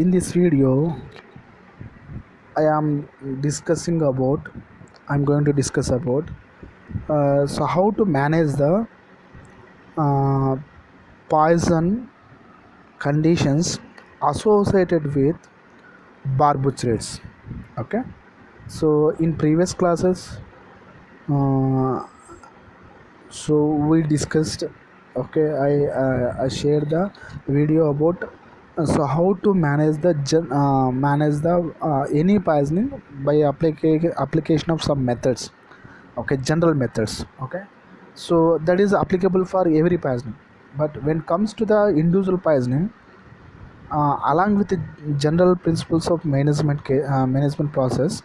In this video i am discussing about I'm going to discuss about how to manage the uh, poison conditions associated with barbiturates. Okay, so in previous classes, uh, so we discussed, okay, I shared the video about how to manage the manage the any poisoning by application of some methods, okay, general methods. Okay, so that is applicable for every poisoning, but when it comes to the individual poisoning, along with the general principles of management process,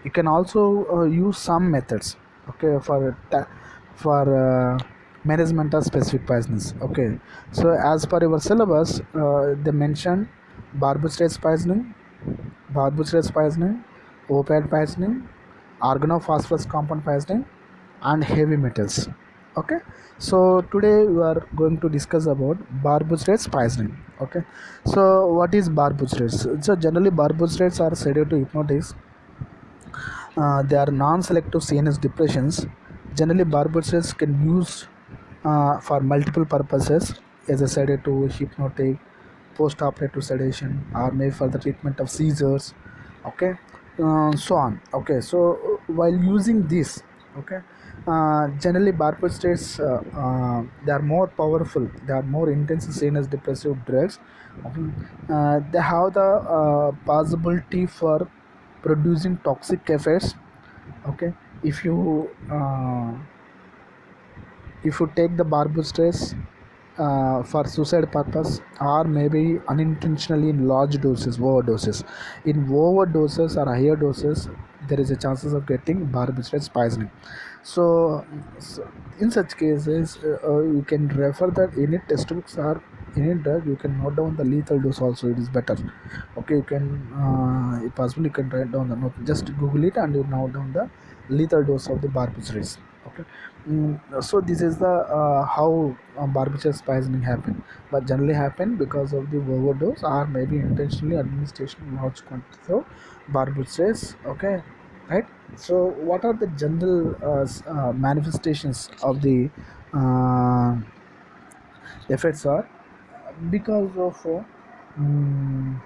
you can also use some methods, okay, for management of specific poisons. Okay, so as per your syllabus, they mentioned barbiturates poisoning, opioid poisoning, organophosphorus compound poisoning, and heavy metals. Okay, so today we are going to discuss about barbiturates poisoning. Okay, so what is barbiturates? So generally barbiturates are sedative hypnotics. They are non-selective CNS depressions. Generally barbiturates can use for multiple purposes, as a sedative, hypnotic, post-operative sedation, or maybe for the treatment of seizures. Okay, so on. Okay, so while using this, okay, generally barbiturates, they are more powerful, they are more intense CNS depressive drugs. Okay, they have the possibility for producing toxic effects. Okay, if you take the barbiturates for suicide purpose, or maybe unintentionally in large doses, overdoses. In overdoses or higher doses, there is a chances of getting barbiturates poisoning. So, in such cases, you can refer that any textbooks or any drug, you can note down the lethal dose also, it is better. Okay, you can if possible, you can write down the note, just google it and you note down the lethal dose of the barbiturates. Okay, so this is the how barbiturates poisoning happen, but generally happen because of the overdose or maybe intentionally administration of large quantities of barbiturates. Okay, right. So what are the general manifestations of the uh, effects are because of mm,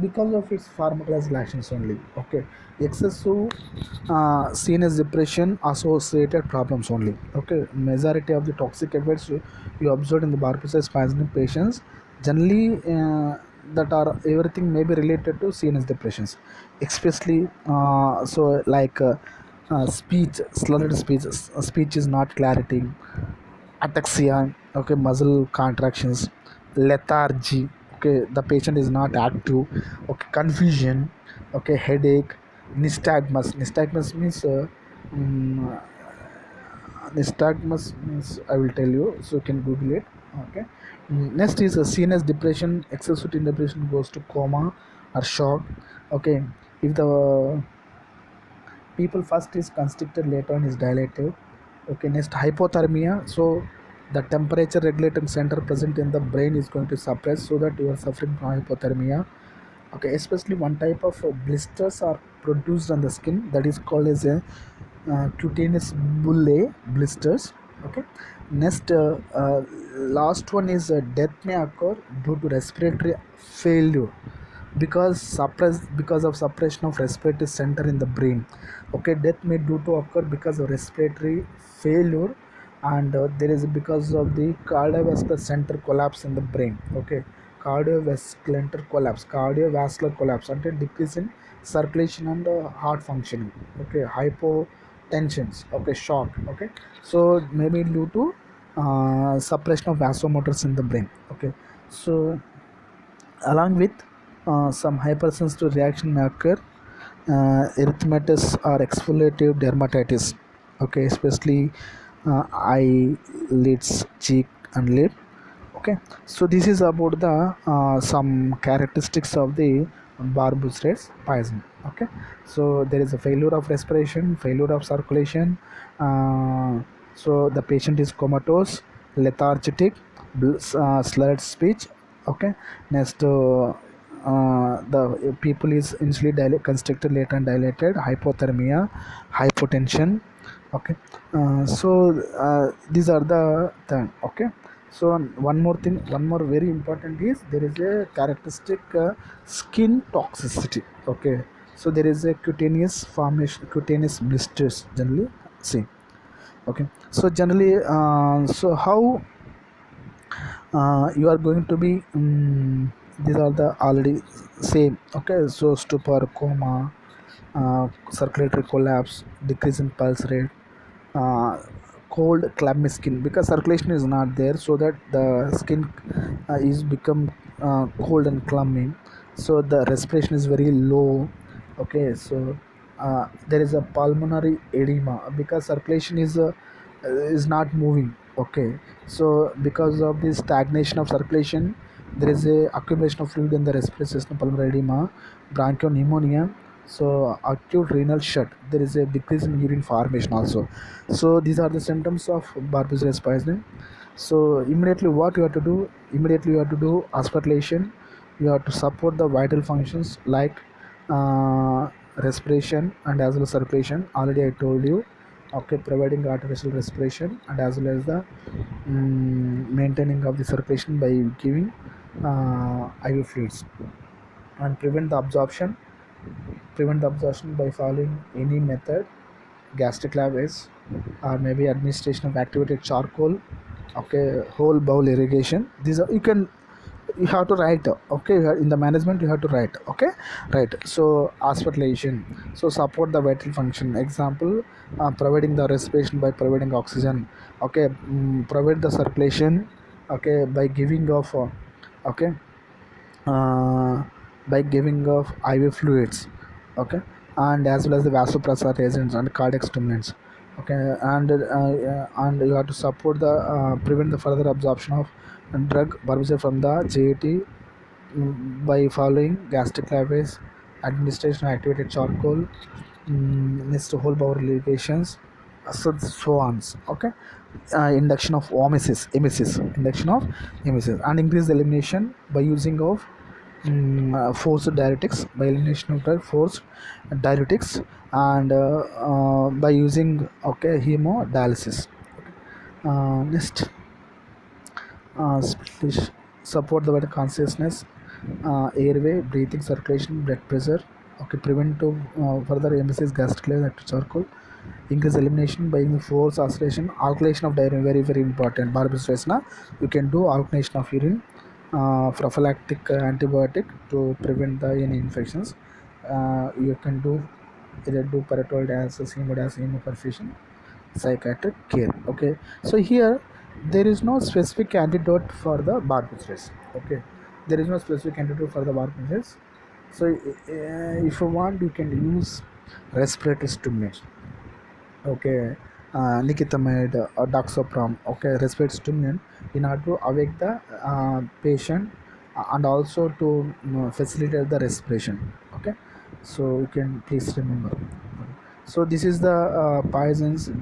because of its pharmacological actions only. Okay, excessive CNS depression associated problems only. Okay, majority of the toxic effects you observed in the barbiturates poisoning patients, generally that are everything may be related to CNS depressions, especially speech, slurred speech, speech is not clarity, ataxia, okay, muscle contractions, lethargy, okay, the patient is not active, okay, confusion, okay, headache, nystagmus means mm, nystagmus means I will tell you, so you can google it. Okay, next is a CNS depression, excessive depression goes to coma or shock. Okay, if the people first is constricted, later on is dilated. Okay, next hypothermia, so the temperature regulating center present in the brain is going to suppress, so that you are suffering from hypothermia. Okay, especially one type of blisters are produced on the skin, that is called as a cutaneous bullae blisters. Okay, next last one is death may occur due to respiratory failure, because of suppression of respiratory center in the brain. Okay, death may due to occur because of respiratory failure, and there is because of the cardiovascular center collapse in the brain. Okay, cardiovascular collapse until decrease in circulation and heart functioning. Okay, hypotensions, okay, shock. Okay, so maybe due to suppression of vasomotors in the brain. Okay, so along with some hypersensitive reaction may occur, erythematous or exfoliative dermatitis. Okay, especially eye, lids, cheek, and lip. Okay, so this is about the some characteristics of the barbiturates poison. Okay, so there is a failure of respiration, failure of circulation, so the patient is comatose, lethargic, slurred speech. Okay, next the people is initially constricted, later and dilated, hypothermia, hypotension. Okay. These are the thing. Okay. So one more thing, one more very important is there is a characteristic skin toxicity. Okay. So there is a cutaneous formation, cutaneous blisters generally see. Okay. So generally, so how you are going to be these are the already same. Okay, so stupor, coma, circulatory collapse, decrease in pulse rate, uh, cold clammy skin because circulation is not there, so that the skin is become cold and clammy, so the respiration is very low. Okay, so there is a pulmonary edema because circulation is not moving. Okay, so because of this stagnation of circulation, there is a accumulation of fluid in the respiratory system, pulmonary edema, bronchopneumonia, so acute renal shut, there is a decrease in urine formation also. So these are the symptoms of Barbezius poisoning. So immediately what you have to do, immediately you have to do hospitalization. You have to support the vital functions like uh, respiration and as well as circulation, already I told you. Okay, providing artificial respiration and as well as the maintaining of the circulation by giving IV fluids, and prevent the absorption by following any method, gastric lavage, or maybe administration of activated charcoal. Okay, whole bowl irrigation, these are you can, you have to write. Okay, in the management you have to write. Okay, right. So hospitalization, so support the vital function, example providing the respiration by providing oxygen. Okay, provide the circulation. Okay, by giving of okay uh, by giving of IV fluids. Okay, and as well as the vasopressor agents and cardiac stimulants. Okay, and you have to support the prevent the further absorption of drug barbiturates from the JAT by following gastric lavage, administration of activated charcoal, next whole bowel irrigations, so on. Okay, induction of induction of emesis, and increase the elimination by using of forced diuretics, by elimination of forced diuretics, and by using okay hemodialysis. Next, split- support the vital consciousness, airway, breathing, circulation, blood pressure. Okay, preventive further emesis, gastric lavage, active charcoal, increase elimination by force oscillation, alkylation of diarrhea, very very important. Barbestress na, you can do alkylation of urine, prophylactic antibiotic to prevent the any infections. You can do either do parenteral dialysis, hemodialysis, hemoperfusion, psychiatric care. Okay, so here there is no specific antidote for the Barbestress. Okay, there is no specific antidote for the Barbestress. So if you want, you can use respiratory stimulants. Okay, nicotinamide or doxaprom. Okay, respiratory stimulant in order to awake the patient and also to facilitate the respiration. Okay, so you can please remember. So this is the poisons.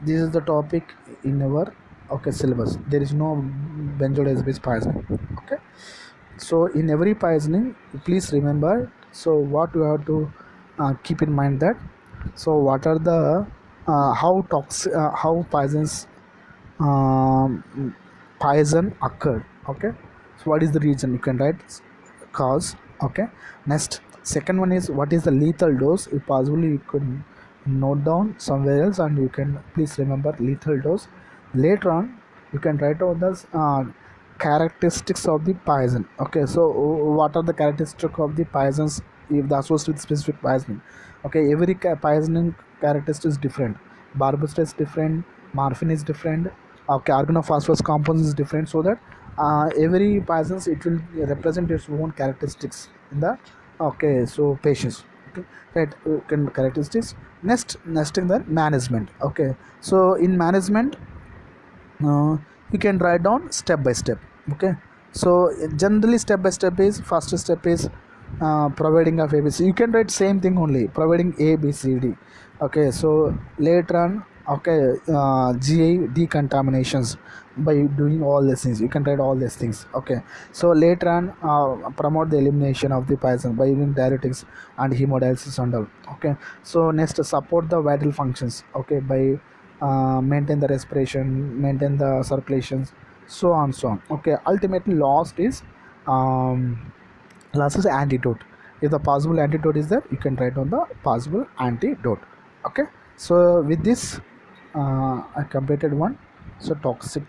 This is the topic in our okay syllabus. There is no benzodiazepine poisoning. Okay, so in every poisoning please remember, so what you have to keep in mind that, so what are the how poisons poison occurred. Okay, so what is the reason, you can write cause. Okay, next, second one is what is the lethal dose, if possible you could note down somewhere else and you can please remember lethal dose. Later on you can write down the characteristics of the poison. Okay, so what are the characteristics of the poisons if the associated with specific poisoning. Okay, every poisoning characteristic is different. Barbestress is different, morphine is different. Okay, organophosphorus compounds is different, so that every poisons it will represent its own characteristics in the okay so patients. Okay, right, can characteristics. Next in the management. Okay, so in management you can write down step by step. Okay, so generally step by step is, first step is providing of ABC. You can write same thing only, providing A B C D. Okay, so later on Okay, GI decontaminations by doing all these things. You can write all these things. Okay, so later on, promote the elimination of the poison by using diuretics and hemodialysis and all. Okay, so next, support the vital functions. Okay, by maintain the respiration, maintain the circulations, so on, so on. Okay, ultimately, last is antidote. If the possible antidote is there, you can write on the possible antidote. Okay, so with this, I completed one. So toxic